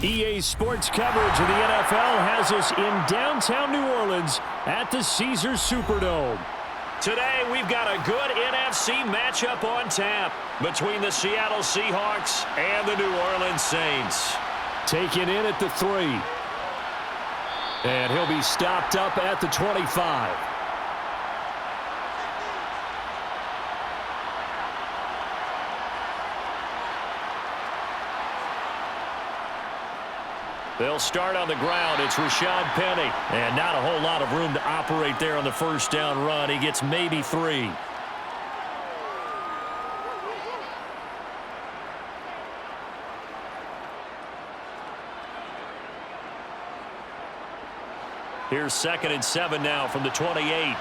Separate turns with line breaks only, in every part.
EA Sports coverage of the NFL has us in downtown New Orleans at the Caesars Superdome. Today, we've got a good NFC matchup on tap between the Seattle Seahawks and the New Orleans Saints. Taken in at the 3. And he'll be stopped up at the 25. They'll start on the ground. It's Rashad Penny. And not a whole lot of room to operate there on the first down run. He gets maybe 3. Here's 2nd and 7 now from the 28.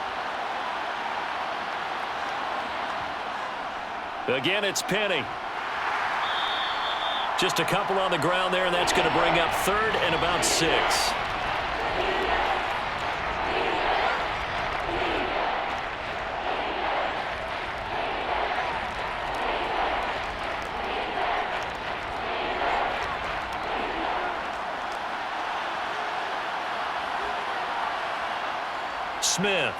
Again, it's Penny. Just a couple on the ground there, and that's going to bring up 3rd and about 6. Smith.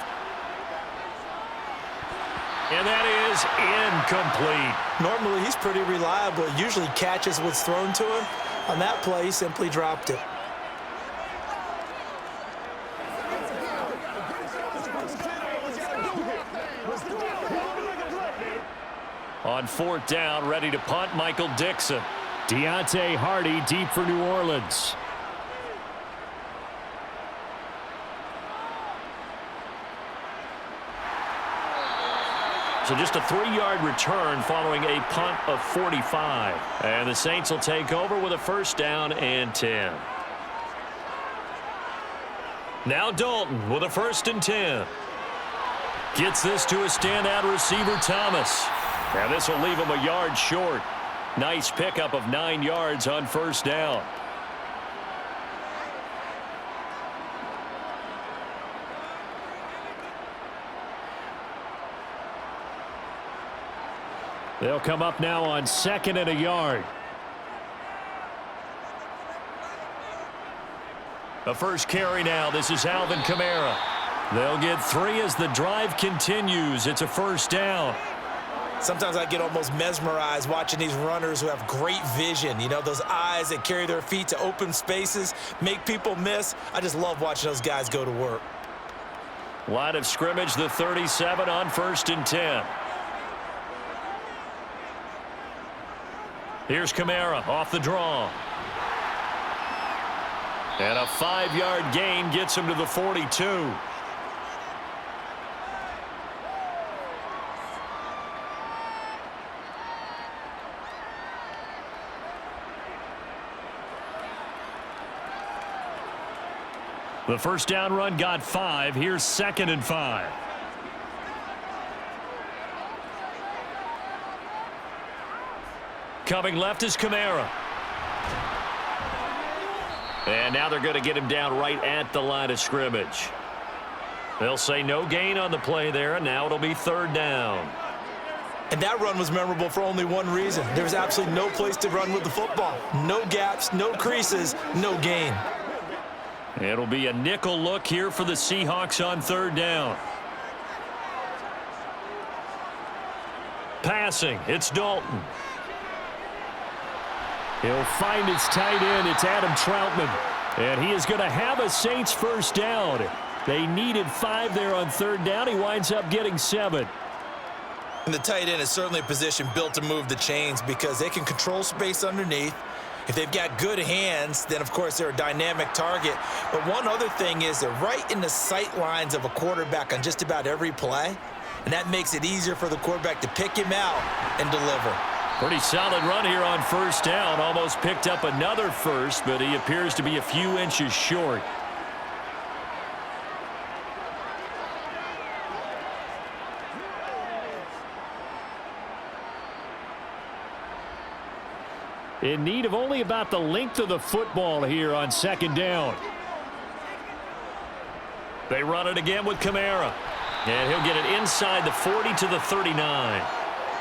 And that is incomplete.
Normally, he's pretty reliable. He usually catches what's thrown to him. On that play, he simply dropped it.
On 4th down, ready to punt, Michael Dixon. Deontay Hardy deep for New Orleans. So just a 3-yard return following a punt of 45. And the Saints will take over with a 1st down and 10. Now Dalton with a 1st and 10. Gets this to a standout receiver, Thomas. And this will leave him a yard short. Nice pickup of 9 yards on 1st down. They'll come up now on 2nd and a yard. A first carry now. This is Alvin Kamara. They'll get 3 as the drive continues. It's a 1st down.
Sometimes I get almost mesmerized watching these runners who have great vision. You know, those eyes that carry their feet to open spaces, make people miss. I just love watching those guys go to work.
Line of scrimmage, the 37 on 1st and 10. Here's Kamara off the draw. And a 5-yard gain gets him to the 42. The 1st down run got 5. Here's 2nd and 5. Coming left is Kamara. And now they're going to get him down right at the line of scrimmage. They'll say no gain on the play there, and now it'll be 3rd down.
And that run was memorable for only one reason. There was absolutely no place to run with the football. No gaps, no creases, no gain.
It'll be a nickel look here for the Seahawks on 3rd down. Passing, it's Dalton. He'll find his tight end. It's Adam Troutman. And he is going to have a Saints 1st down. They needed 5 there on 3rd down. He winds up getting 7.
And the tight end is certainly a position built to move the chains because they can control space underneath. If they've got good hands, then, of course, they're a dynamic target. But one other thing is they're right in the sight lines of a quarterback on just about every play. And that makes it easier for the quarterback to pick him out and deliver.
Pretty solid run here on 1st down. Almost picked up another 1st, but he appears to be a few inches short. In need of only about the length of the football here on 2nd down. They run it again with Kamara. And he'll get it inside the 40 to the 39.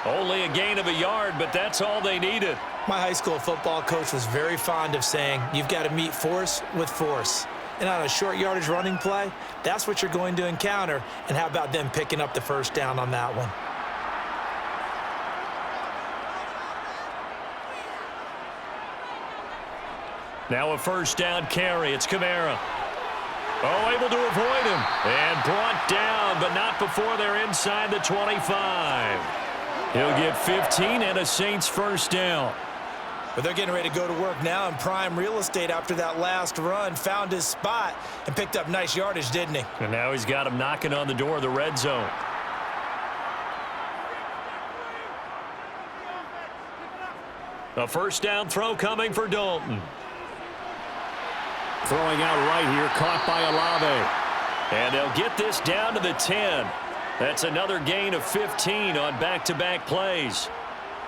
Only a gain of a yard, but that's all they needed.
My high school football coach was very fond of saying, you've got to meet force with force. And on a short yardage running play, that's what you're going to encounter. And how about them picking up the first down on that one?
Now a first down carry. It's Kamara. Oh, able to avoid him. And brought down, but not before they're inside the 25. He'll get 15 and a Saints first down.
But they're getting ready to go to work now in prime real estate after that last run. Found his spot and picked up nice yardage, didn't he?
And now he's got him knocking on the door of the red zone. A first down throw coming for Dalton. Throwing out right here, caught by Olave. And they'll get this down to the 10. That's another gain of 15 on back-to-back plays.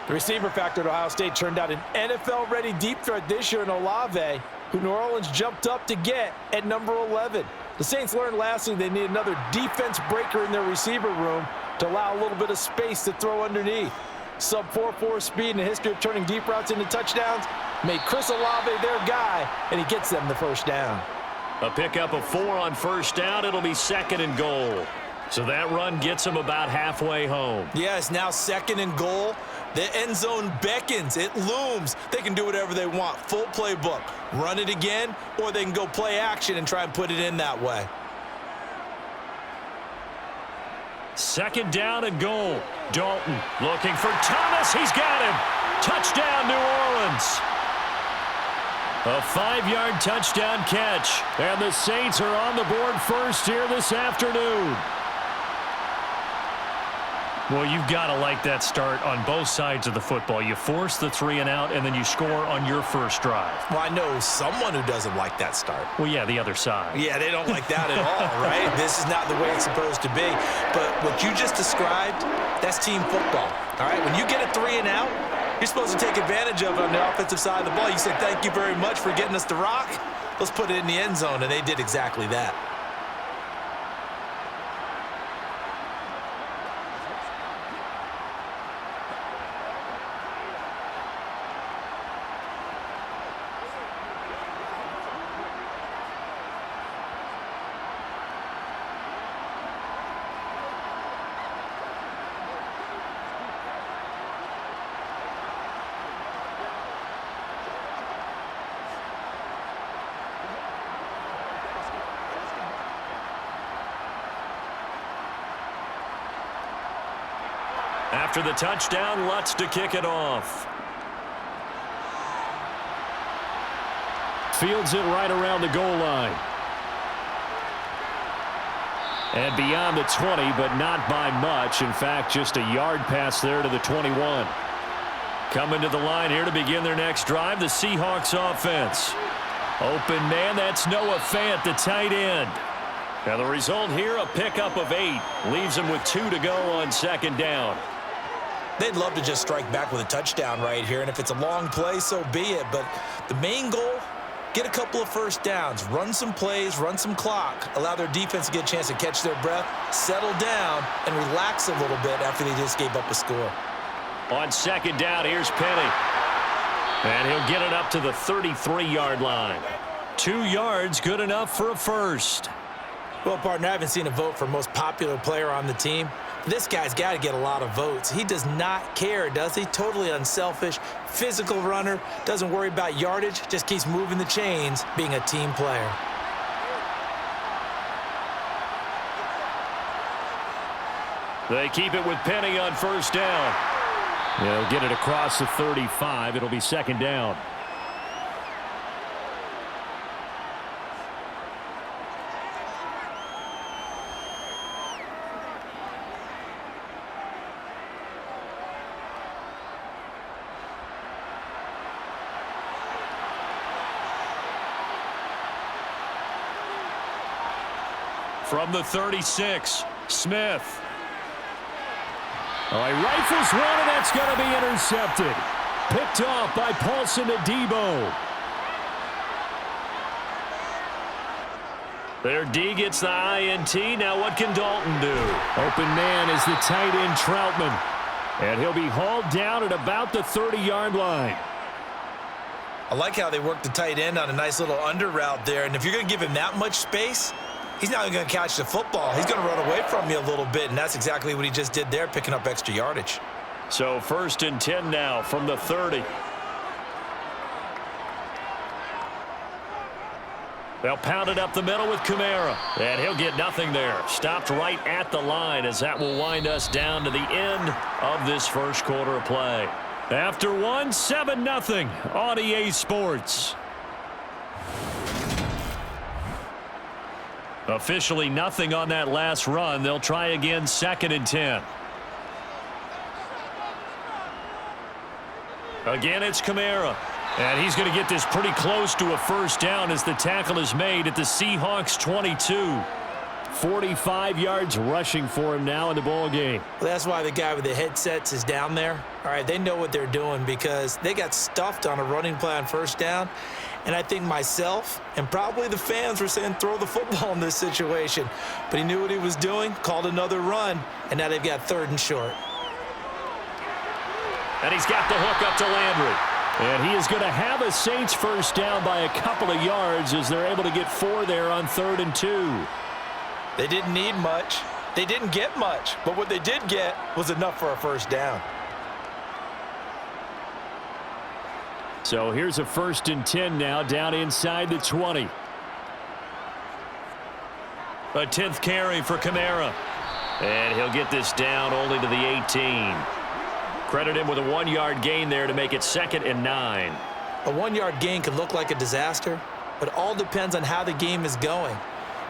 The receiver factor at Ohio State turned out an NFL-ready deep threat this year in Olave, who New Orleans jumped up to get at number 11. The Saints learned lastly they need another defense breaker in their receiver room to allow a little bit of space to throw underneath. Sub 4.4 speed and a history of turning deep routes into touchdowns made Chris Olave their guy, and he gets them the first down.
A pickup of 4 on first down. It'll be second and goal. So that run gets them about halfway home.
Yeah, it's now second and goal. The end zone beckons. It looms. They can do whatever they want. Full playbook. Run it again, or they can go play action and try and put it in that way.
Second down and goal. Dalton looking for Thomas. He's got him. Touchdown, New Orleans. A 5-yard touchdown catch. And the Saints are on the board first here this afternoon. Well, you've got to like that start on both sides of the football. You force the 3 and out, and then you score on your first drive.
Well, I know someone who doesn't like that start.
Well, yeah, the other side.
Yeah, they don't like that at all, right? This is not the way it's supposed to be. But what you just described, that's team football, all right? When you get a 3 and out, you're supposed to take advantage of it on the offensive side of the ball. You say, thank you very much for getting us the rock. Let's put it in the end zone, and they did exactly that.
After the touchdown, Lutz to kick it off. Fields it right around the goal line. And beyond the 20, but not by much. In fact, just a yard pass there to the 21. Coming to the line here to begin their next drive, the Seahawks offense. Open man, that's Noah Fant, the tight end. Now the result here, a pickup of 8. Leaves them with 2 to go on second down.
They'd love to just strike back with a touchdown right here, and if it's a long play, so be it. But the main goal, get a couple of first downs, run some plays, run some clock, allow their defense to get a chance to catch their breath, settle down, and relax a little bit after they just gave up a score.
On second down, here's Penny. And he'll get it up to the 33-yard line. 2 yards, good enough for a first.
Well, partner, I haven't seen a vote for most popular player on the team. This guy's got to get a lot of votes. He does not care, does he? Totally unselfish, physical runner, doesn't worry about yardage, just keeps moving the chains, being a team player.
They keep it with Penny on first down. They'll get it across the 35. It'll be second down. From the 36, Smith. Oh, he rifles one, and that's going to be intercepted. Picked off by Paulson to Debo. There, D gets the INT. Now what can Dalton do? Open man is the tight end Troutman. And he'll be hauled down at about the 30-yard line.
I like how they work the tight end on a nice little under route there. And if you're going to give him that much space, he's not even going to catch the football. He's going to run away from you a little bit, and that's exactly what he just did there, picking up extra yardage.
So 1st and 10 now from the 30. They'll pound it up the middle with Kamara, and he'll get nothing there. Stopped right at the line as that will wind us down to the end of this first quarter of play. After one, 7-0 on EA Sports. Officially nothing on that last run. They'll try again 2nd and 10. Again, it's Kamara. And he's going to get this pretty close to a first down as the tackle is made at the Seahawks 22. 45 yards rushing for him now in the ball game.
Well, that's why the guy with the headsets is down there. All right, they know what they're doing because they got stuffed on a running play on first down. And I think myself and probably the fans were saying throw the football in this situation. But he knew what he was doing, called another run, and now they've got 3rd and short.
And he's got the hook up to Landry. And he is going to have a Saints first down by a couple of yards as they're able to get 4 there on 3rd and 2.
They didn't need much. They didn't get much. But what they did get was enough for a first down.
So here's a 1st and 10 now down inside the 20. A 10th carry for Kamara. And he'll get this down only to the 18. Credit him with a 1-yard gain there to make it 2nd and 9.
A 1-yard gain can look like a disaster, but it all depends on how the game is going.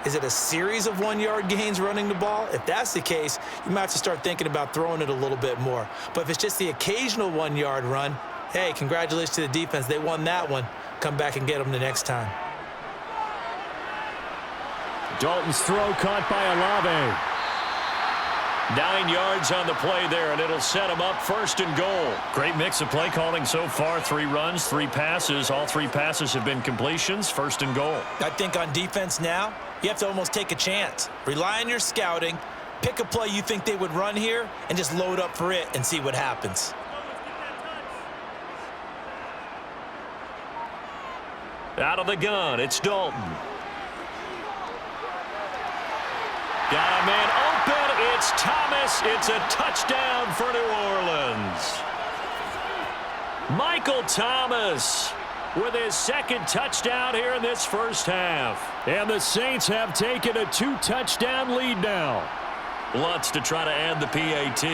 Is it a series of 1-yard gains running the ball? If that's the case, you might have to start thinking about throwing it a little bit more. But if it's just the occasional 1-yard run, hey, congratulations to the defense. They won that one. Come back and get them the next time.
Dalton's throw caught by Olave. 9 yards on the play there, and it'll set him up 1st and goal. Great mix of play calling so far. 3 runs, 3 passes. All 3 passes have been completions. 1st and goal.
I think on defense now, you have to almost take a chance. Rely on your scouting. Pick a play you think they would run here, and just load up for it and see what happens.
Out of the gun, it's Dalton. Got a man open. It's Thomas. It's a touchdown for New Orleans. Michael Thomas with his 2nd touchdown here in this first half. And the Saints have taken a 2-touchdown lead now. Lutz to try to add the PAT.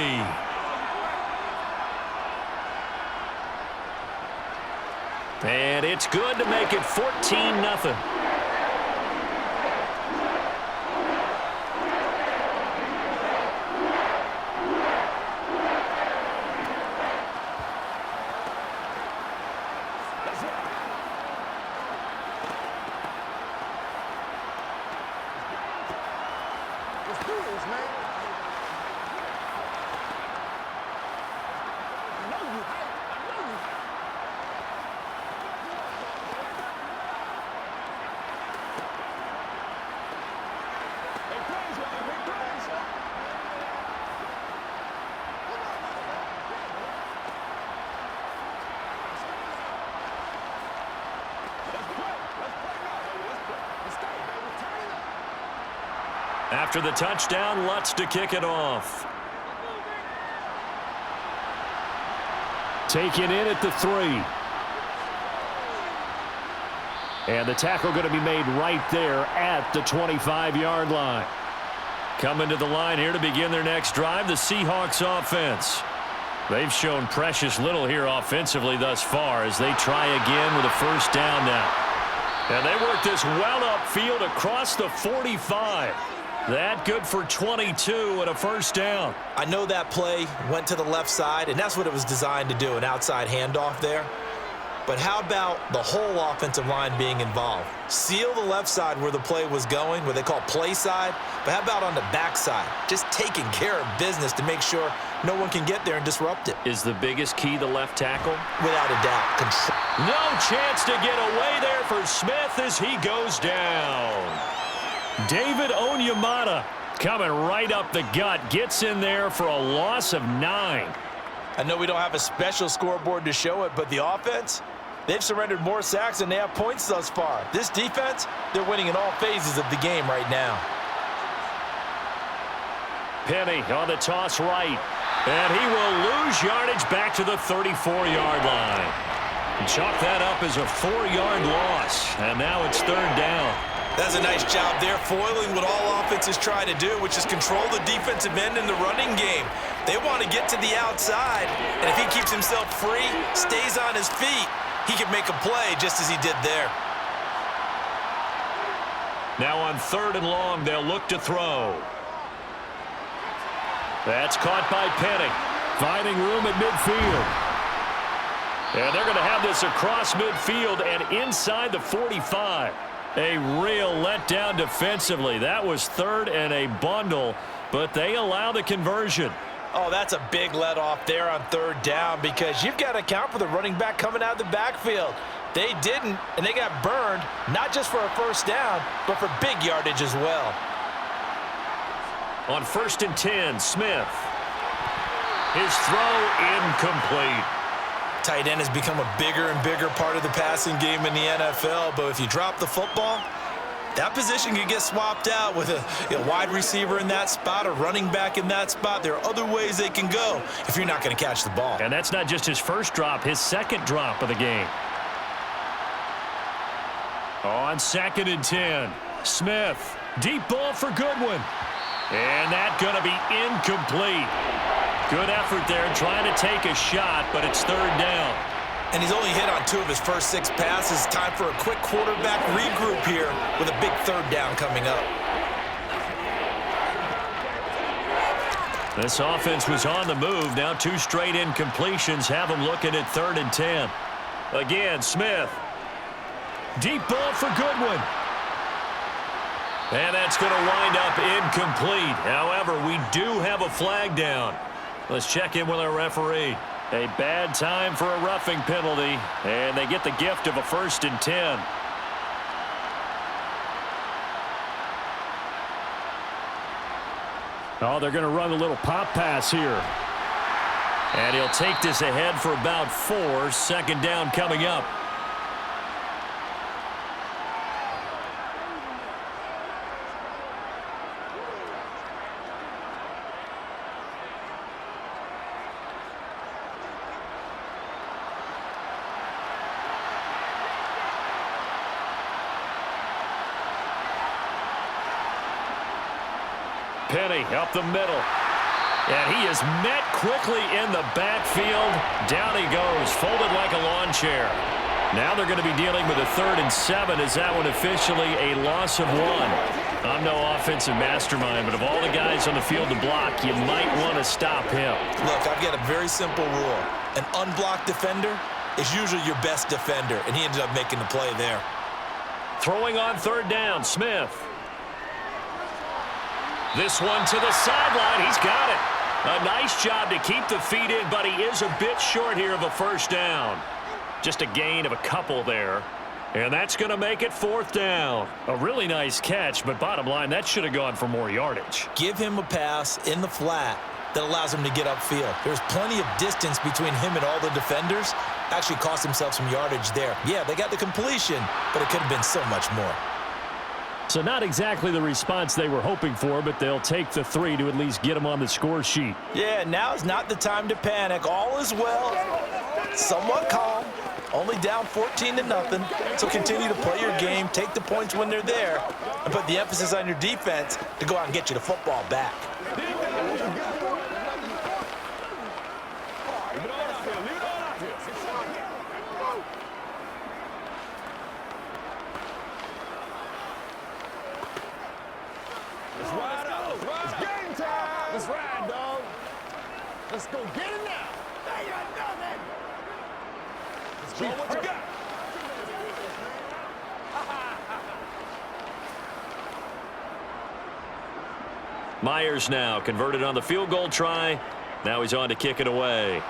And it's good to make it 14-0. After the touchdown, Lutz to kick it off. Taken in at the 3. And the tackle going to be made right there at the 25-yard line. Coming to the line here to begin their next drive, the Seahawks offense. They've shown precious little here offensively thus far as they try again with a first down now. And they work this well upfield across the 45. That good for 22 and a first down.
I know that play went to the left side, and that's what it was designed to do, an outside handoff there. But how about the whole offensive line being involved? Seal the left side where the play was going, what they call play side. But how about on the back side? Just taking care of business to make sure no one can get there and disrupt it.
Is the biggest key the left tackle?
Without a doubt. Control.
No chance to get away there for Smith as he goes down. David Onyemata coming right up the gut. Gets in there for a loss of 9.
I know we don't have a special scoreboard to show it, but the offense, They've surrendered more sacks than they have points thus far. This defense, they're winning in all phases of the game right now.
Penny on the toss right. And he will lose yardage back to the 34-yard line. Chalk that up as a 4-yard loss. And now it's third down.
That's a nice job there, foiling what all offenses try to do, which is control the defensive end in the running game. They want to get to the outside, and if he keeps himself free, stays on his feet, he can make a play just as he did there.
Now on third and long, they'll look to throw. That's caught by Penny. Finding room at midfield. And they're going to have this across midfield and inside the 45. A real letdown defensively. That was third and a bundle, but they allow the conversion.
Oh, that's a big let off there on third down because you've got to account for the running back coming out of the backfield. They didn't, and they got burned, not just for a first down, but for big yardage as well.
On 1st and 10, Smith. His throw incomplete.
Tight end has become a bigger and bigger part of the passing game in the NFL, but if you drop the football, that position can get swapped out with a wide receiver in that spot, a running back in that spot. There are other ways they can go if you're not going to catch the ball.
And that's not just his first drop, his second drop of the game. On 2nd and 10, Smith. Deep ball for Goodwin. And that's going to be incomplete. Good effort there trying to take a shot, but it's third down.
And he's only hit on 2 of his first 6 passes. Time for a quick quarterback regroup here with a big third down coming up.
This offense was on the move. Now 2 straight incompletions have them looking at 3rd and 10. Again, Smith. Deep ball for Goodwin. And that's going to wind up incomplete. However, we do have a flag down. Let's check in with our referee. A bad time for a roughing penalty, and they get the gift of a 1st and 10. Oh, they're going to run a little pop pass here. And he'll take this ahead for about 4. 2nd down coming up. Penny up the middle. And he is met quickly in the backfield. Down he goes, folded like a lawn chair. Now they're going to be dealing with a 3rd and 7. Is that one officially a loss of 1? I'm no offensive mastermind, but of all the guys on the field to block, you might want to stop him.
Look, I've got a very simple rule. An unblocked defender is usually your best defender, and he ended up making the play there.
Throwing on 3rd down, Smith. This one to the sideline. He's got it. A nice job to keep the feet in, but he is a bit short here of a 1st down. Just a gain of a couple there. And that's going to make it 4th down. A really nice catch, but bottom line, that should have gone for more yardage.
Give him a pass in the flat that allows him to get upfield. There's plenty of distance between him and all the defenders. Actually cost himself some yardage there. Yeah, they got the completion, but it could have been so much more.
So not exactly the response they were hoping for, but they'll take the 3 to at least get them on the score sheet.
Yeah, now is not the time to panic. All is well. Somewhat calm. Only down 14-0. So continue to play your game, take the points when they're there, and put the emphasis on your defense to go out and get you the football back.
Let's go get it now. There you go, man. Let's show what you got.
Myers now converted on the field goal try. Now he's on to kick it away.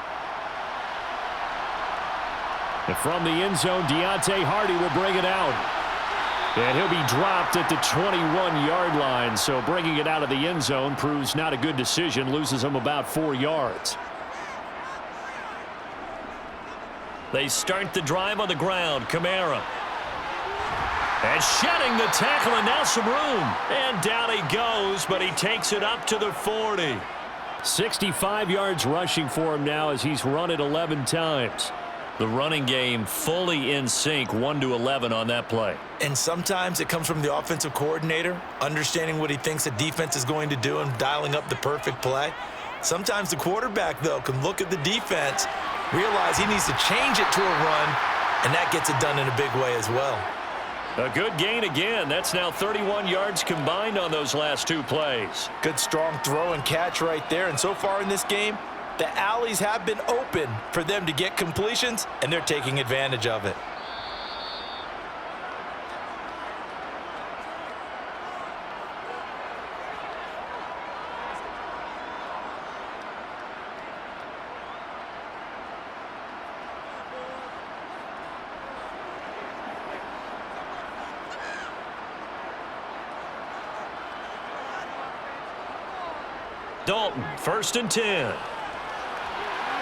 And from the end zone, Deontay Hardy will bring it out. And he'll be dropped at the 21-yard line, so bringing it out of the end zone proves not a good decision, loses him about 4 yards. They start the drive on the ground. Kamara. And shedding the tackle, and now some room. And down he goes, but he takes it up to the 40. 65 yards rushing for him now as he's run it 11 times. The running game fully in sync, 1-11 on that play.
And sometimes it comes from the offensive coordinator, understanding what he thinks the defense is going to do and dialing up the perfect play. Sometimes the quarterback, though, can look at the defense, realize he needs to change it to a run, and that gets it done in a big way as well.
A good gain again. That's now 31 yards combined on those last two plays.
Good, strong throw and catch right there. And so far in this game, the alleys have been open for them to get completions, and they're taking advantage of it.
Dalton, 1st and 10.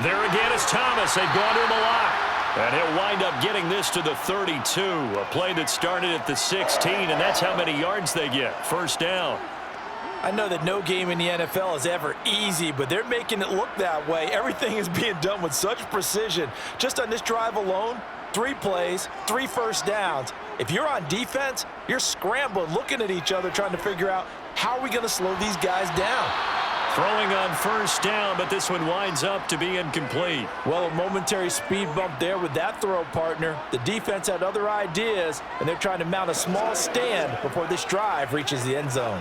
There again is Thomas. They've gone to him a lot. And he'll wind up getting this to the 32. A play that started at the 16, and that's how many yards they get. 1st down.
I know that no game in the NFL is ever easy, but they're making it look that way. Everything is being done with such precision. Just on this drive alone, 3 plays, 3 first downs. If you're on defense, you're scrambling, looking at each other, trying to figure out how are we going to slow these guys down.
Throwing on 1st down, but this one winds up to be incomplete.
Well, a momentary speed bump there with that throw, partner. The defense had other ideas, and they're trying to mount a small stand before this drive reaches the end zone.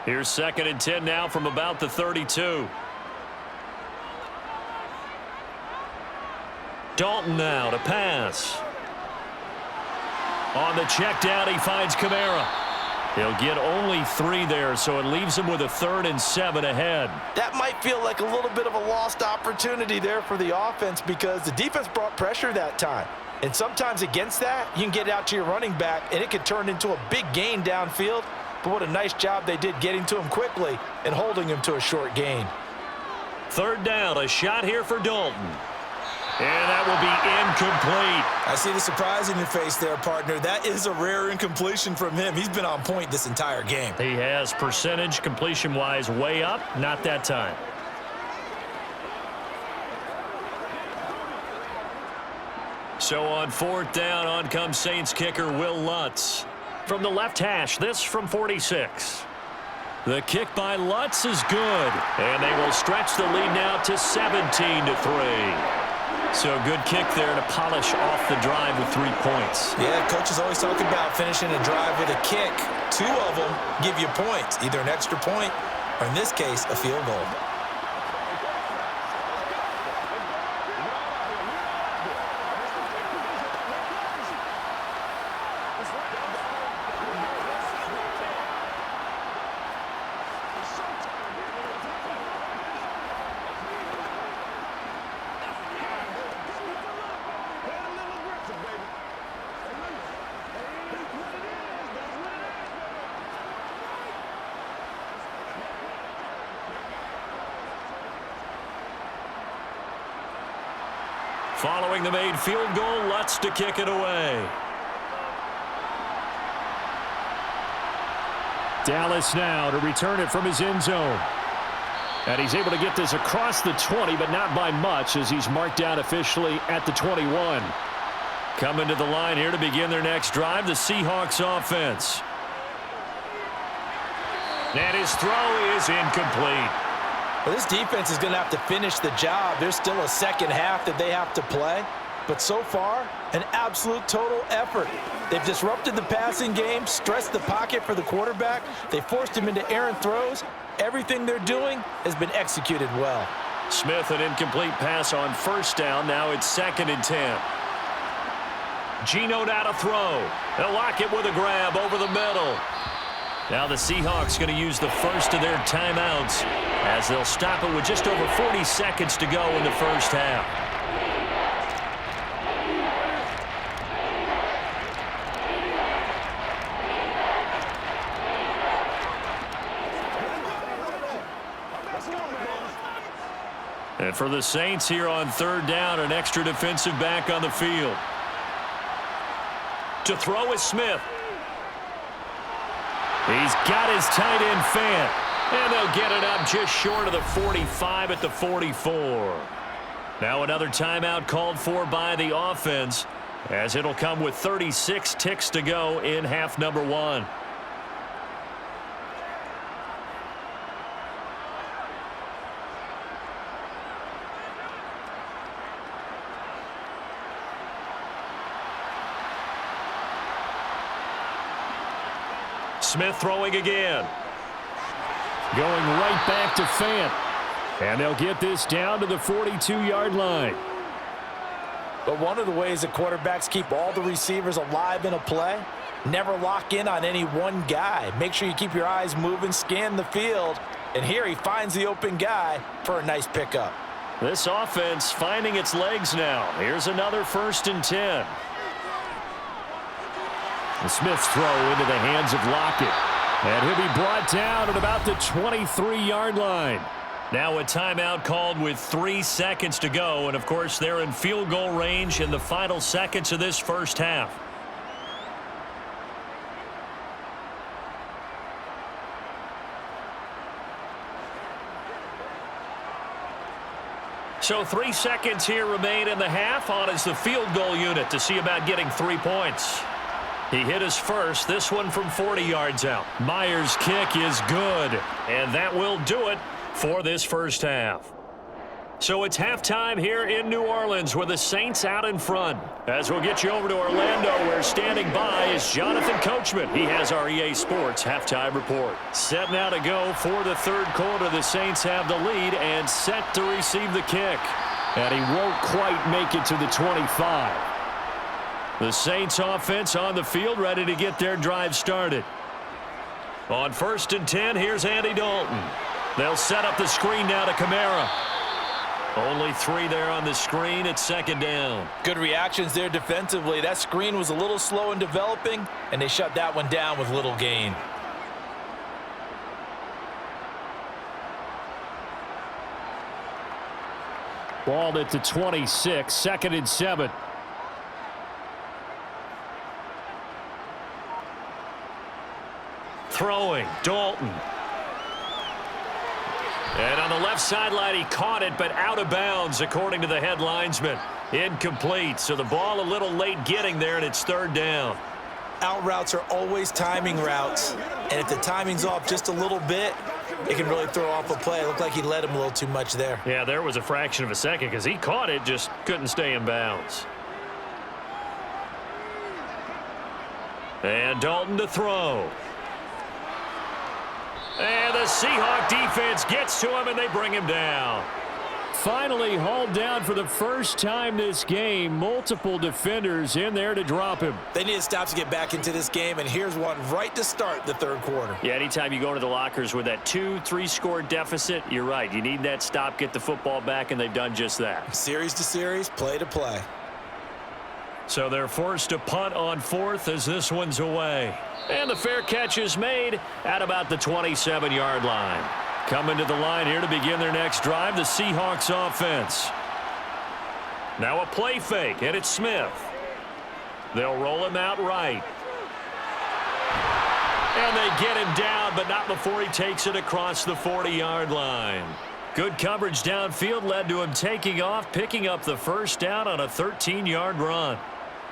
Here's 2nd and 10 now from about the 32. Dalton now to pass. On the check down, he finds Kamara. He'll get only 3 there, so it leaves him with a 3rd and 7 ahead.
That might feel like a little bit of a lost opportunity there for the offense because the defense brought pressure that time. And sometimes against that, you can get out to your running back, and it could turn into a big gain downfield. But what a nice job they did getting to him quickly and holding him to a short gain.
3rd down, a shot here for Dalton. And that will be incomplete.
I see the surprise in your face there, partner. That is a rare incompletion from him. He's been on point this entire game.
He has percentage completion-wise way up, not that time. So on 4th down, on comes Saints kicker Will Lutz. From the left hash, this from 46. The kick by Lutz is good, and they will stretch the lead now to 17-3. So a good kick there to polish off the drive with 3 points.
Yeah, coaches always talk about finishing a drive with a kick. 2 of them give you points, either an extra point or, in this case, a field goal.
Following the made field goal, Lutz to kick it away. Dallas now to return it from his end zone. And he's able to get this across the 20, but not by much as he's marked down officially at the 21. Coming to the line here to begin their next drive, the Seahawks offense. And his throw is incomplete.
Well, this defense is going to have to finish the job. There's still a second half that they have to play. But so far, an absolute total effort. They've disrupted the passing game, stressed the pocket for the quarterback. They forced him into errant throws. Everything they're doing has been executed well.
Smith, an incomplete pass on 1st down. Now it's 2nd and 10. Geno now to throw. They'll lock it with a grab over the middle. Now the Seahawks going to use the first of their timeouts as they'll stop it with just over 40 seconds to go in the first half. And for the Saints here on third down, an extra defensive back on the field. To throw is Smith. He's got his tight end Fant. And they'll get it up just short of the 45 at the 44. Now another timeout called for by the offense, as it'll come with 36 ticks to go in half number one. Smith throwing again. Going right back to Fant. And they'll get this down to the 42-yard line.
But one of the ways that quarterbacks keep all the receivers alive in a play, never lock in on any one guy. Make sure you keep your eyes moving, scan the field. And here he finds the open guy for a nice pickup.
This offense finding its legs now. Here's another 1st and 10. The Smith's throw into the hands of Lockett. And he'll be brought down at about the 23-yard line. Now a timeout called with 3 seconds to go. And, of course, they're in field goal range in the final seconds of this first half. So 3 seconds here remain in the half. On is the field goal unit to see about getting 3 points. He hit his first, this one from 40 yards out. Myers' kick is good, and that will do it for this first half. So it's halftime here in New Orleans with the Saints out in front. As we'll get you over to Orlando, where standing by is Jonathan Coachman. He has our EA Sports halftime report. Set now to go for the third quarter. The Saints have the lead and set to receive the kick. And he won't quite make it to the 25. The Saints offense on the field, ready to get their drive started. On 1st and 10, here's Andy Dalton. They'll set up the screen now to Kamara. Only 3 there on the screen at 2nd down.
Good reactions there defensively. That screen was a little slow in developing, and they shut that one down with little gain.
Ball at the 26, 2nd and 7. Throwing, Dalton. And on the left sideline, he caught it, but out of bounds, according to the head linesman. Incomplete, so the ball a little late getting there, and it's 3rd down.
Out routes are always timing routes, and if the timing's off just a little bit, it can really throw off a play. It looked like he led him a little too much there.
Yeah, there was a fraction of a second because he caught it, just couldn't stay in bounds. And Dalton to throw. And the Seahawk defense gets to him, and they bring him down. Finally hauled down for the first time this game. Multiple defenders in there to drop him.
They need to stop to get back into this game, and here's one right to start the third quarter.
Yeah, anytime you go into the lockers with that 2-3 score deficit, you're right. You need that stop, get the football back, and they've done just that.
Series to series, play to play.
So they're forced to punt on 4th as this one's away. And the fair catch is made at about the 27-yard line. Coming to the line here to begin their next drive, the Seahawks offense. Now a play fake, and it's Smith. They'll roll him out right. And they get him down, but not before he takes it across the 40-yard line. Good coverage downfield led to him taking off, picking up the first down on a 13-yard run.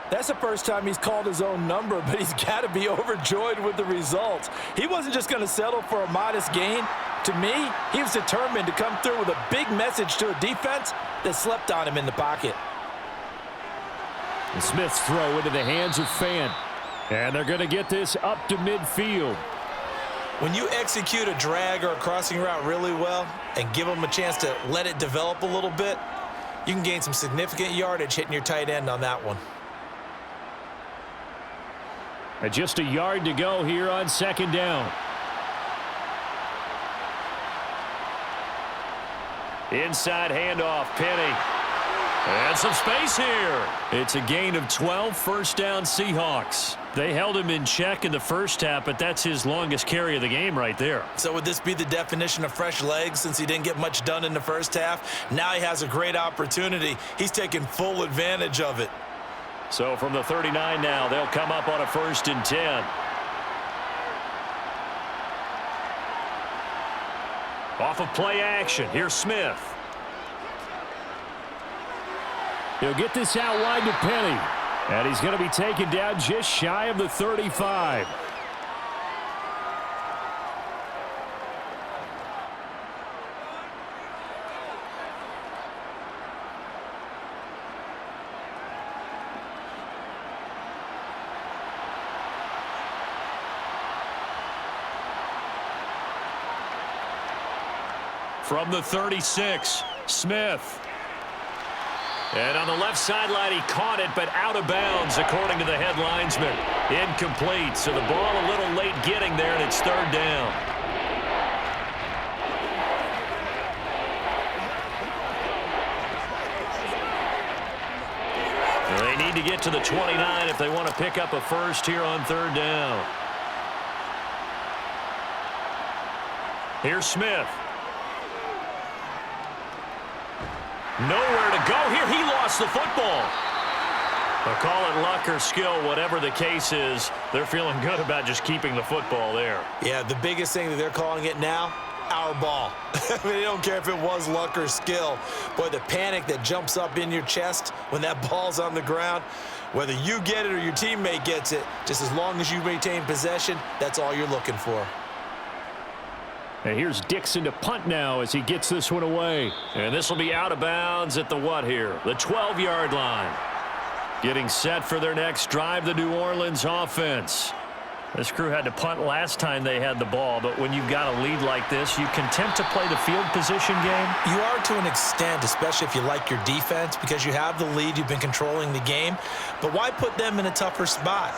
That's the first time he's called his own number, but he's got to be overjoyed with the results. He wasn't just going to settle for a modest gain. To me, he was determined to come through with a big message to a defense that slept on him in the pocket.
The Smith's throw into the hands of Fant. And they're going to get this up to midfield.
When you execute a drag or a crossing route really well and give them a chance to let it develop a little bit, you can gain some significant yardage hitting your tight end on that one.
And just a yard to go here on 2nd down. Inside handoff, Penny. And some space here. It's a gain of 12, 1st down Seahawks. They held him in check in the first half, but that's his longest carry of the game right there.
So would this be the definition of fresh legs since he didn't get much done in the first half? Now he has a great opportunity. He's taking full advantage of it.
So from the 39 now, they'll come up on a 1st and 10. Off of play action, here's Smith. He'll get this out wide to Penny. And he's going to be taken down just shy of the 35. From the 36, Smith. And on the left sideline, he caught it, but out of bounds, according to the head linesman. Incomplete, so the ball a little late getting there, and it's 3rd down. They need to get to the 29 if they want to pick up a first here on 3rd down. Here's Smith. Nowhere to go here. He lost the football. They'll call it luck or skill, whatever the case is. They're feeling good about just keeping the football there.
Yeah, the biggest thing that they're calling it now, our ball. I mean, they don't care if it was luck or skill. Boy, the panic that jumps up in your chest when that ball's on the ground, whether you get it or your teammate gets it, just as long as you maintain possession, that's all you're looking for.
And here's Dixon to punt now as he gets this one away. And this will be out of bounds at the what here? The 12-yard line. Getting set for their next drive, the New Orleans offense. This crew had to punt last time they had the ball, but when you've got a lead like this, you can attempt to play the field position game.
You are to an extent, especially if you like your defense, because you have the lead, you've been controlling the game. But why put them in a tougher spot?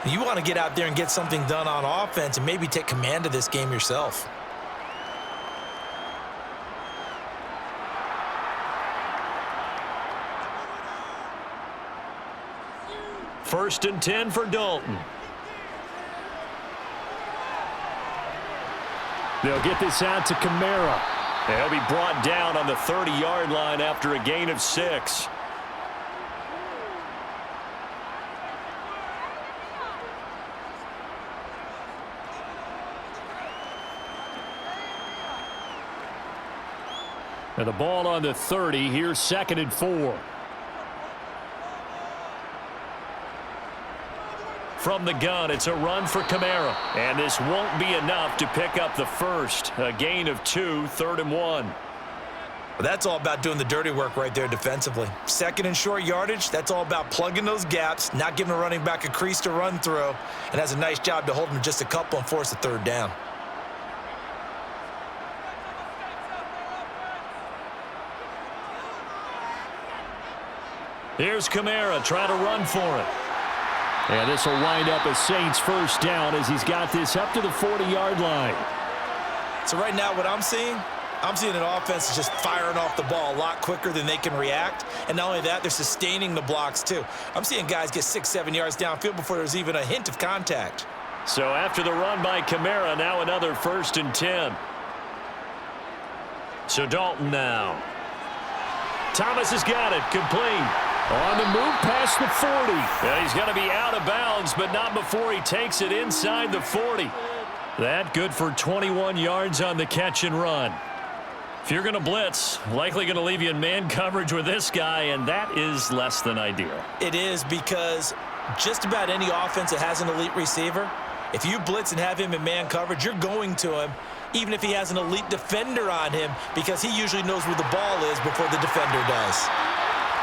You want to get out there and get something done on offense and maybe take command of this game yourself.
1st and 10 for Dalton. They'll get this out to Kamara. And he'll be brought down on the 30-yard line after a gain of 6. And the ball on the 30. Here's 2nd and 4. From the gun, it's a run for Kamara. And this won't be enough to pick up the first. A gain of 2, 3rd and 1.
Well, that's all about doing the dirty work right there defensively. 2nd and short yardage, that's all about plugging those gaps, not giving a running back a crease to run through, and has a nice job to hold him just a couple and force a 3rd down.
Here's Kamara trying to run for it. And this will wind up a Saints 1st down as he's got this up to the 40-yard line.
So right now what I'm seeing an offense that's just firing off the ball a lot quicker than they can react. And not only that, they're sustaining the blocks too. I'm seeing guys get 6-7 yards downfield before there's even a hint of contact.
So after the run by Kamara, now another 1st and 10. So Dalton now. Thomas has got it, complete. On the move past the 40. And he's going to be out of bounds, but not before he takes it inside the 40. That good for 21 yards on the catch and run. If you're going to blitz, likely going to leave you in man coverage with this guy, and that is less than ideal.
It is, because just about any offense that has an elite receiver, if you blitz and have him in man coverage, you're going to him, even if he has an elite defender on him, because he usually knows where the ball is before the defender does.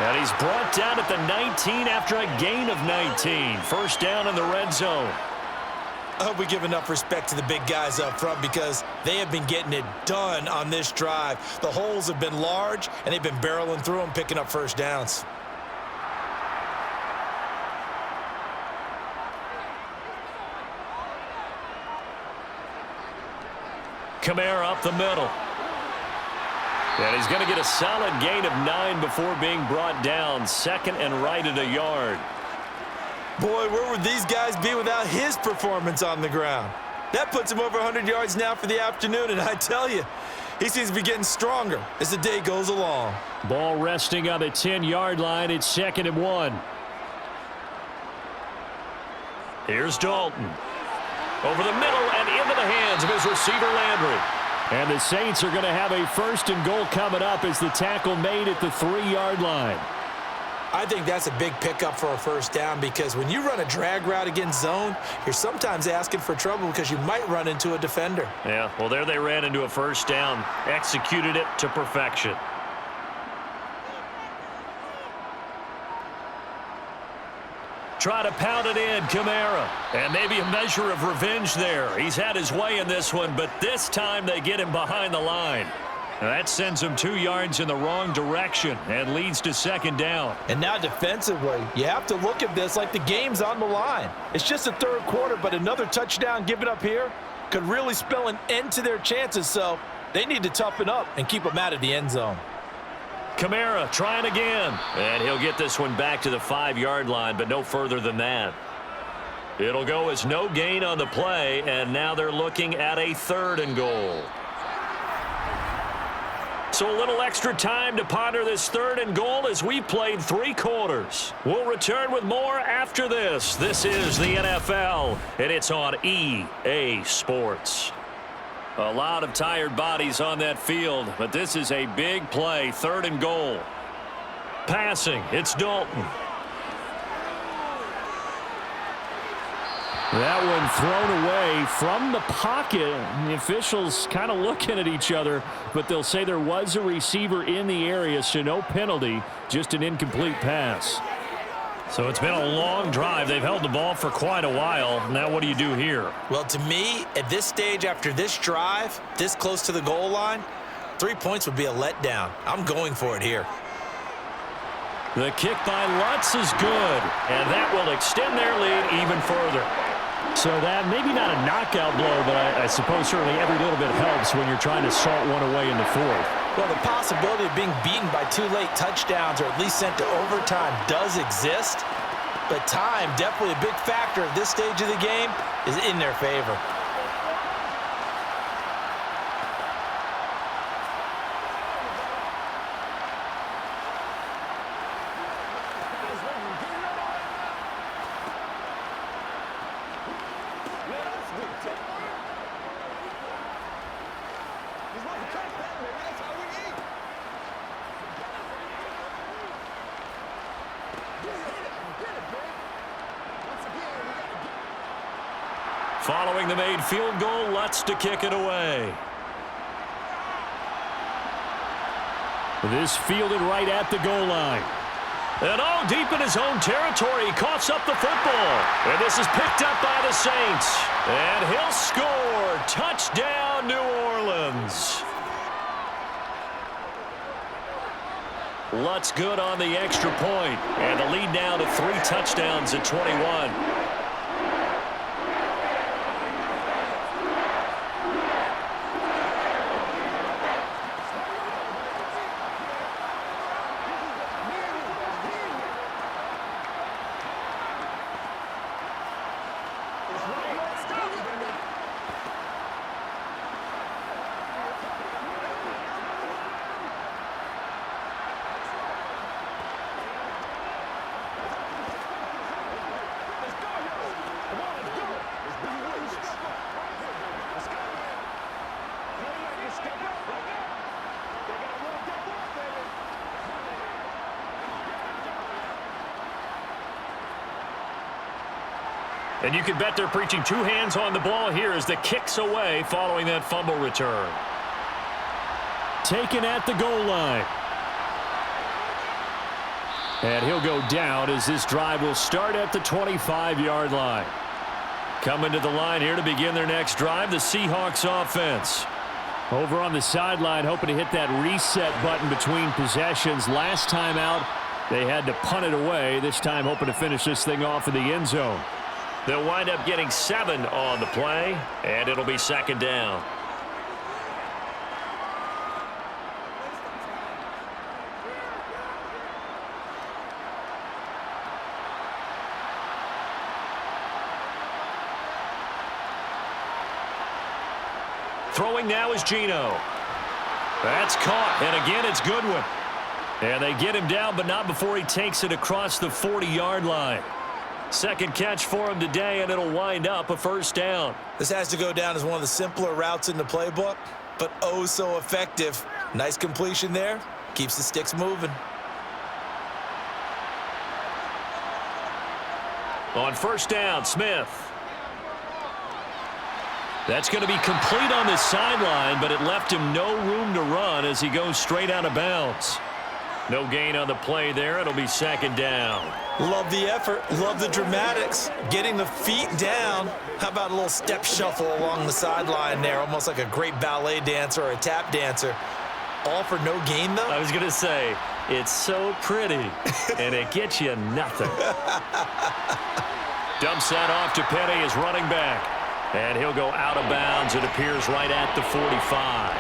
And he's brought down at the 19 after a gain of 19. 1st down in the red zone.
I hope we give enough respect to the big guys up front, because they have been getting it done on this drive. The holes have been large, and they've been barreling through them, picking up 1st downs.
Kamara up the middle. And he's going to get a solid gain of 9 before being brought down. 2nd and right at a yard.
Boy, where would these guys be without his performance on the ground? That puts him over 100 yards now for the afternoon, and I tell you, he seems to be getting stronger as the day goes along.
Ball resting on the 10-yard line. It's 2nd and 1. Here's Dalton. Over the middle and into the hands of his receiver, Landry. And the Saints are going to have a 1st and goal coming up as the tackle made at the 3-yard line.
I think that's a big pickup for a 1st down because when you run a drag route against zone, you're sometimes asking for trouble because you might run into a defender.
Yeah, well, there they ran into a 1st down, executed it to perfection. Try to pound it in, Kamara. And maybe a measure of revenge there. He's had his way in this one, but this time they get him behind the line. That sends him 2 yards in the wrong direction and leads to 2nd down.
And now defensively, you have to look at this like the game's on the line. It's just the 3rd quarter, but another touchdown given up here could really spell an end to their chances, so they need to toughen up and keep them out of the end zone.
Kamara trying again, and he'll get this one back to the 5-yard line, but no further than that. It'll go as no gain on the play, and now they're looking at a 3rd and goal. So a little extra time to ponder this 3rd and goal as we've played 3 quarters. We'll return with more after this. This is the NFL, and it's on EA Sports. A lot of tired bodies on that field, but this is a big play, 3rd and goal. Passing, it's Dalton. That one thrown away from the pocket. The officials kind of looking at each other, but they'll say there was a receiver in the area, so no penalty, just an incomplete pass. So it's been a long drive. They've held the ball for quite a while. Now what do you do here?
Well, to me, at this stage after this drive, this close to the goal line, 3 points would be a letdown. I'm going for it here.
The kick by Lutz is good, and that will extend their lead even further. So that maybe not a knockout blow, but I suppose certainly every little bit helps when you're trying to salt one away in the 4th.
Well, the possibility of being beaten by 2 late touchdowns or at least sent to overtime does exist, but time, definitely a big factor at this stage of the game, is in their favor.
Following the made field goal, Lutz to kick it away. This fielded right at the goal line. And all deep in his own territory, he coughs up the football. And this is picked up by the Saints. And he'll score. Touchdown, New Orleans. Lutz good on the extra point. And the lead now to 3 touchdowns at 21. And you can bet they're preaching 2 hands on the ball here as the kick's away following that fumble return. Taken at the goal line. And he'll go down as this drive will start at the 25-yard line. Coming to the line here to begin their next drive, the Seahawks offense. Over on the sideline, hoping to hit that reset button between possessions. Last time out, they had to punt it away. This time hoping to finish this thing off in the end zone. They'll wind up getting 7 on the play, and it'll be 2nd down. Throwing now is Geno. That's caught, and again it's Goodwin. And they get him down, but not before he takes it across the 40-yard line. Second catch for him today, and it'll wind up a first down.
This has to go down as one of the simpler routes in the playbook, but oh so effective. Nice completion there. Keeps the sticks moving.
On first down, Smith. That's going to be complete on the sideline, but it left him no room to run as he goes straight out of bounds. No gain on the play there. It'll be second down.
Love the effort. Love the dramatics. Getting the feet down. How about a little step shuffle along the sideline there? Almost like a great ballet dancer or a tap dancer. All for no gain, though?
I was going to say, it's so pretty, and it gets you nothing. Dumps that off to Penny as running back. And he'll go out of bounds. It appears right at the 45.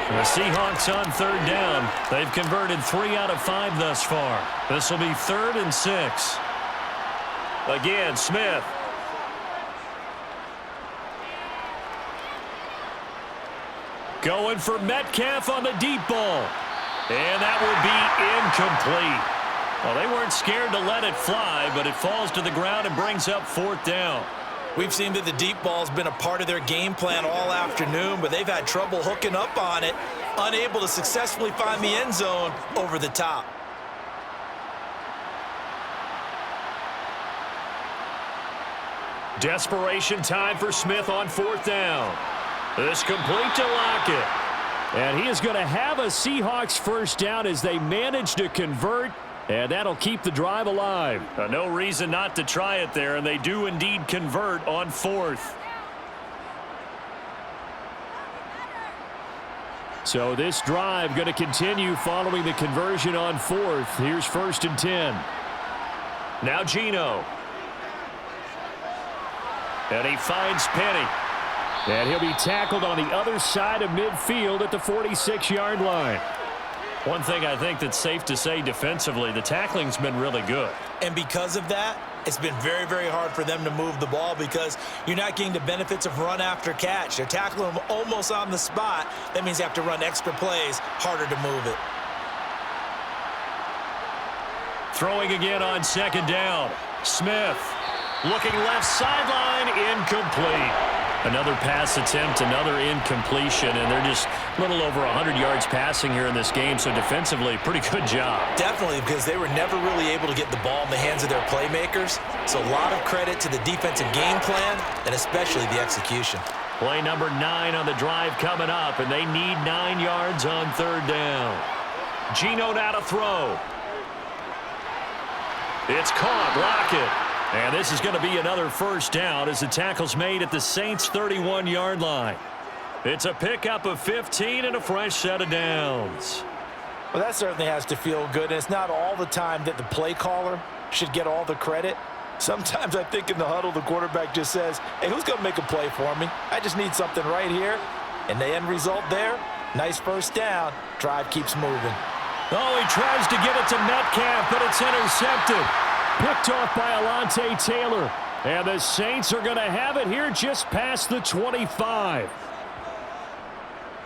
The Seahawks on third down. They've converted 3 out of 5 thus far. This will be 3rd and 6. Again, Smith. Going for Metcalf on the deep ball. And that will be incomplete. Well, they weren't scared to let it fly, but it falls to the ground and brings up 4th down.
We've seen that the deep ball's been a part of their game plan all afternoon, but they've had trouble hooking up on it, unable to successfully find the end zone over the top.
Desperation time for Smith on 4th down. This complete to Lockett. And he is going to have a Seahawks first down as they manage to convert. And that'll keep the drive alive. No reason not to try it there, and they do indeed convert on 4th. So this drive going to continue following the conversion on 4th. Here's 1st and 10. Now Geno. And he finds Penny. And he'll be tackled on the other side of midfield at the 46-yard line. One thing I think that's safe to say defensively, the tackling's been really good.
And because of that, it's been very, very hard for them to move the ball because you're not getting the benefits of run after catch. They're tackling them almost on the spot. That means you have to run extra plays, harder to move it.
Throwing again on 2nd down. Smith looking left sideline, incomplete. Another pass attempt, another incompletion, and they're just a little over 100 yards passing here in this game, so defensively, pretty good job.
Definitely, because they were never really able to get the ball in the hands of their playmakers, so a lot of credit to the defensive game plan, and especially the execution.
Play number 9 on the drive coming up, and they need 9 yards on 3rd down. Geno now to throw. It's caught, Lockett. And this is going to be another first down as the tackle's made at the Saints' 31-yard line. It's a pickup of 15 and a fresh set of downs.
Well, that certainly has to feel good, and it's not all the time that the play caller should get all the credit. Sometimes I think in the huddle, the quarterback just says, hey, who's going to make a play for me? I just need something right here. And the end result there, nice first down. Drive keeps moving.
Oh, he tries to get it to Metcalf, but it's intercepted. Picked off by Alontae Taylor. And the Saints are going to have it here just past the 25.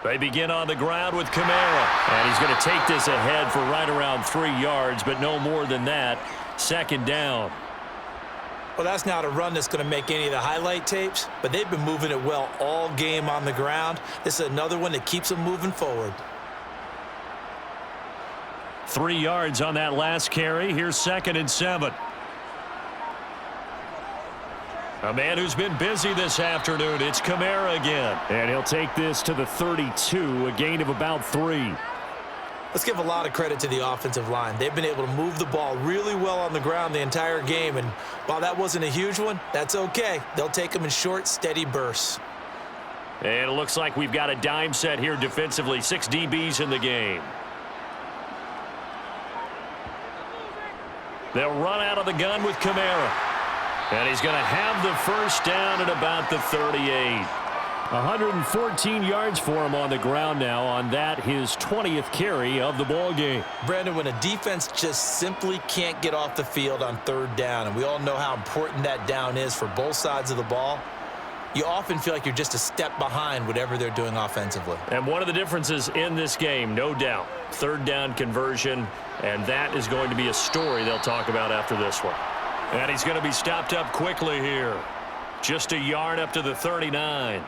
They begin on the ground with Kamara. And he's going to take this ahead for right around 3 yards, but no more than that. 2nd down.
Well, that's not a run that's going to make any of the highlight tapes, but they've been moving it well all game on the ground. This is another one that keeps them moving forward.
3 yards on that last carry. Here's 2nd and 7. A man who's been busy this afternoon. It's Kamara again. And he'll take this to the 32, a gain of about 3.
Let's give a lot of credit to the offensive line. They've been able to move the ball really well on the ground the entire game. And while that wasn't a huge one, that's okay. They'll take them in short, steady bursts.
And it looks like we've got a dime set here defensively. 6 DBs in the game. They'll run out of the gun with Kamara. And he's going to have the first down at about the 38. 114 yards for him on the ground now on that, his 20th carry of the ball game.
Brandon, when a defense just simply can't get off the field on third down, and we all know how important that down is for both sides of the ball, you often feel like you're just a step behind whatever they're doing offensively.
And one of the differences in this game, no doubt, third down conversion, and that is going to be a story they'll talk about after this one. And he's going to be stopped up quickly here. Just a yard up to the 39.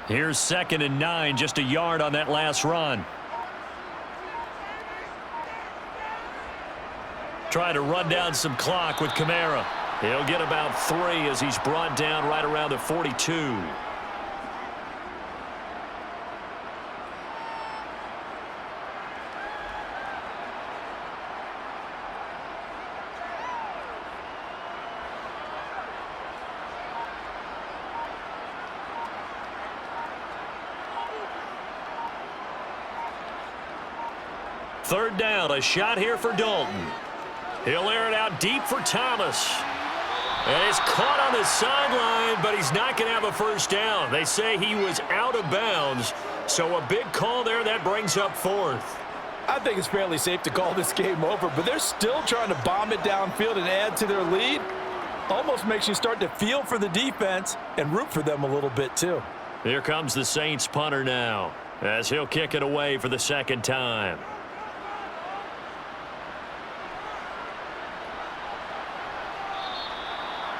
Here's 2nd and 9, just a yard on that last run. Trying to run down some clock with Kamara. He'll get about 3 as he's brought down right around the 42. Third down, a shot here for Dalton. He'll air it out deep for Thomas. And he's caught on the sideline, but he's not going to have a first down. They say he was out of bounds, so a big call there that brings up 4th.
I think it's fairly safe to call this game over, but they're still trying to bomb it downfield and add to their lead. Almost makes you start to feel for the defense and root for them a little bit too.
Here comes the Saints punter now, as he'll kick it away for the 2nd time.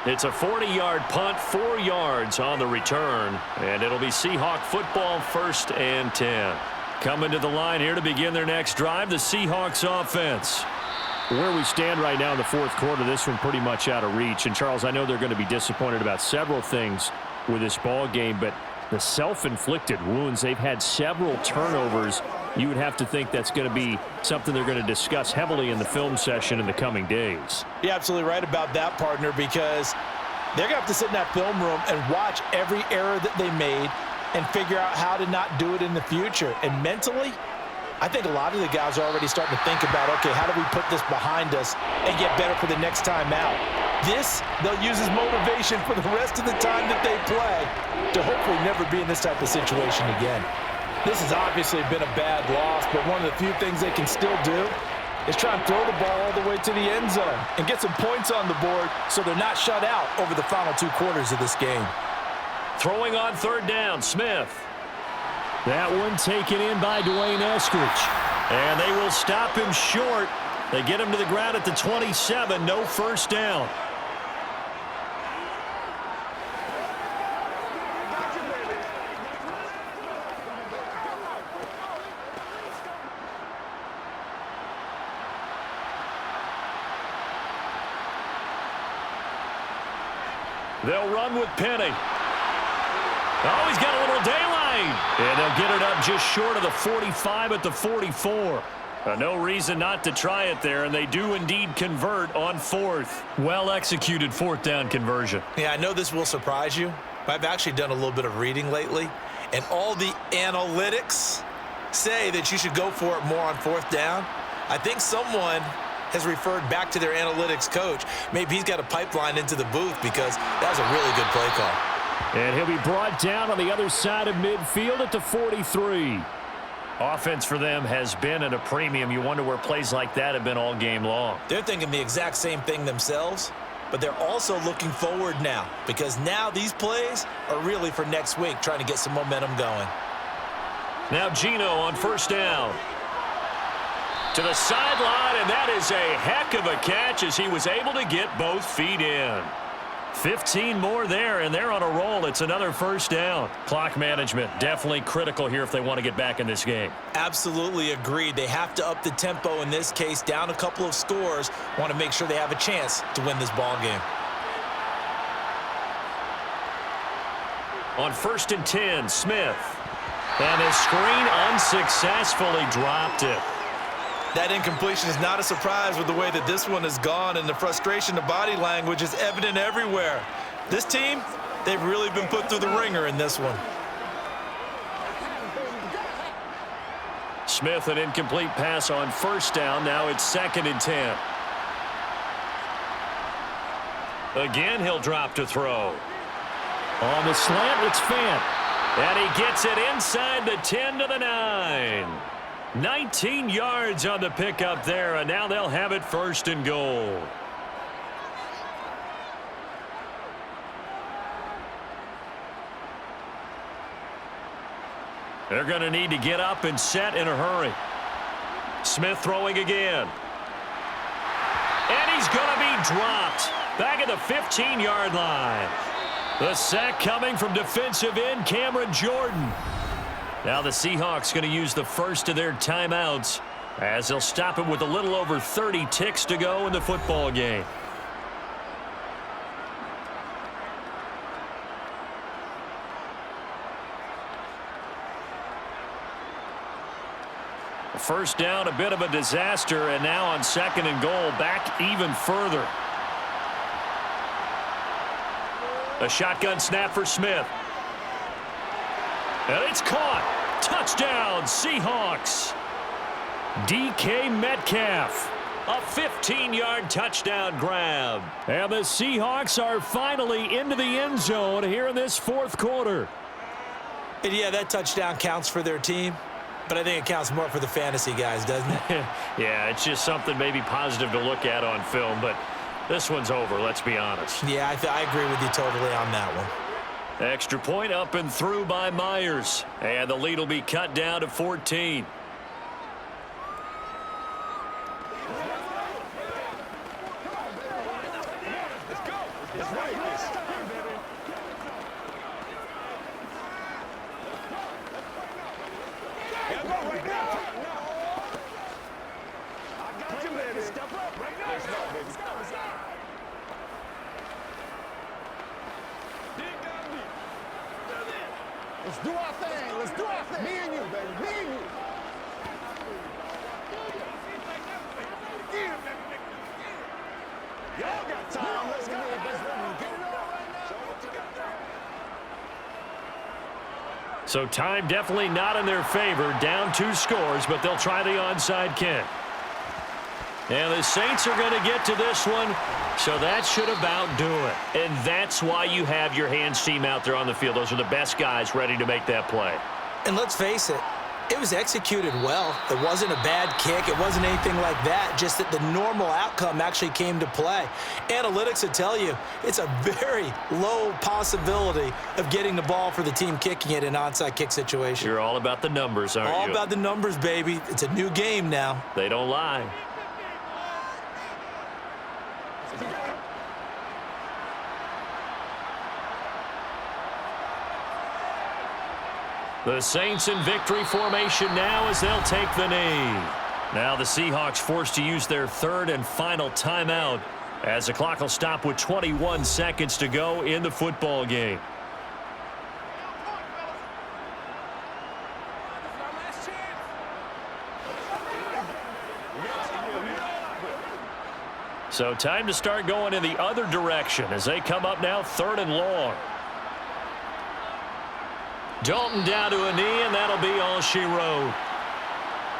It's a 40-yard punt, 4 yards on the return, and it'll be Seahawk football, 1st and 10. Coming to the line here to begin their next drive, the Seahawks offense. Where we stand right now in the 4th quarter, this one pretty much out of reach. And, Charles, I know they're going to be disappointed about several things with this ball game, but the self-inflicted wounds, they've had several turnovers. You would have to think that's going to be something they're going to discuss heavily in the film session in the coming days.
You're absolutely right about that, partner, because they're going to have to sit in that film room and watch every error that they made and figure out how to not do it in the future. And mentally, I think a lot of the guys are already starting to think about, okay, how do we put this behind us and get better for the next time out? This, they'll use as motivation for the rest of the time that they play to hopefully never be in this type of situation again. This has obviously been a bad loss, but one of the few things they can still do is try and throw the ball all the way to the end zone and get some points on the board so they're not shut out over the final 2 quarters of this game.
Throwing on 3rd down, Smith. That one taken in by Dwayne Eskridge. And they will stop him short. They get him to the ground at the 27, no first down. They'll run with Penny. Oh, he's got a little daylight. And they'll get it up just short of the 45 at the 44. No reason not to try it there, and they do indeed convert on 4th. Well-executed 4th down conversion.
Yeah, I know this will surprise you, but I've actually done a little bit of reading lately, and all the analytics say that you should go for it more on 4th down. I think someone has referred back to their analytics coach. Maybe he's got a pipeline into the booth because that was a really good play call.
And he'll be brought down on the other side of midfield at the 43. Offense for them has been at a premium. You wonder where plays like that have been all game long.
They're thinking the exact same thing themselves, but they're also looking forward now because now these plays are really for next week, trying to get some momentum going.
Now Gino on 1st down. To the sideline, and that is a heck of a catch as he was able to get both feet in. 15 more there, and they're on a roll. It's another 1st down. Clock management definitely critical here if they want to get back in this game.
Absolutely agreed. They have to up the tempo in this case, down a couple of scores. Want to make sure they have a chance to win this ball game.
On 1st and 10, Smith. And his screen unsuccessfully dropped it.
That incompletion is not a surprise with the way that this one has gone, and the frustration, the body language is evident everywhere. This team, they've really been put through the ringer in this one.
Smith, an incomplete pass on first down. Now it's 2nd and 10. Again, he'll drop to throw. On the slant, it's Fant. And he gets it inside the 10 to the 9. 19 yards on the pickup there, and now they'll have it 1st and goal. They're going to need to get up and set in a hurry. Smith throwing again. And he's going to be dropped back at the 15-yard line. The sack coming from defensive end Cameron Jordan. Now the Seahawks going to use the first of their timeouts as they'll stop it with a little over 30 ticks to go in the football game. First down, a bit of a disaster, and now on 2nd and goal, back even further. A shotgun snap for Smith. And it's caught. Touchdown, Seahawks. DK Metcalf. A 15-yard touchdown grab. And the Seahawks are finally into the end zone here in this 4th quarter.
And yeah, that touchdown counts for their team. But I think it counts more for the fantasy guys, doesn't it?
Yeah, it's just something maybe positive to look at on film, but this one's over, let's be honest.
Yeah, I agree with you totally on that one.
Extra point up and through by Myers. And the lead will be cut down to 14.
Let's do our thing. Let's do our thing. Me and you, baby. Me and you. Y'all got time. Let's go. Get it on right now.
So time definitely not in their favor. Down 2 scores, but they'll try the onside kick. And the Saints are going to get to this one, so that should about do it. And that's why you have your hands team out there on the field. Those are the best guys ready to make that play.
And let's face it, it was executed well. It wasn't a bad kick. It wasn't anything like that, just that the normal outcome actually came to play. Analytics will tell you it's a very low possibility of getting the ball for the team kicking it in an onside kick situation.
You're all about the numbers, aren't you?
All about the numbers, baby. It's a new game now.
They don't lie. The Saints in victory formation now as they'll take the knee. Now the Seahawks forced to use their 3rd and final timeout as the clock will stop with 21 seconds to go in the football game. So time to start going in the other direction as they come up now 3rd and long. Dalton down to a knee, and that'll be all she wrote.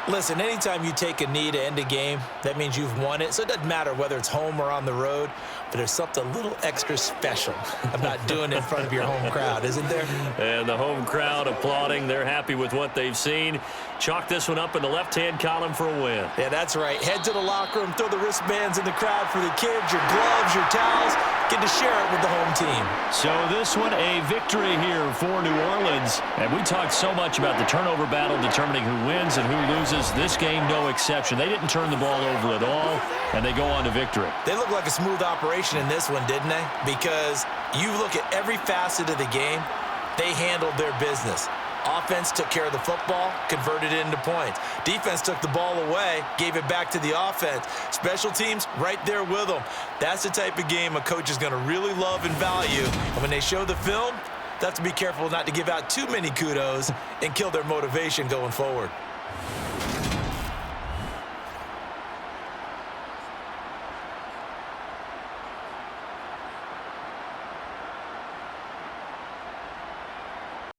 Listen, anytime you take a knee to end a game, that means you've won it. So it doesn't matter whether it's home or on the road, but there's something a little extra special about doing it in front of your home crowd, isn't there?
And the home crowd applauding. They're happy with what they've seen. Chalk this one up in the left-hand column for a win.
Yeah, that's right. Head to the locker room, throw the wristbands in the crowd for the kids, your gloves, your towels. Get to share it with the home team.
So this one a victory here for New Orleans. And we talked so much about the turnover battle determining who wins and who loses. This game, no exception. They didn't turn the ball over at all, and they go on to victory.
They look like a smooth operation in this one, didn't they? Because you look at every facet of the game, they handled their business. Offense took care of the football, converted it into points. Defense took the ball away, gave it back to the offense. Special teams right there with them. That's the type of game a coach is going to really love and value. And when they show the film, they have to be careful not to give out too many kudos and kill their motivation going forward.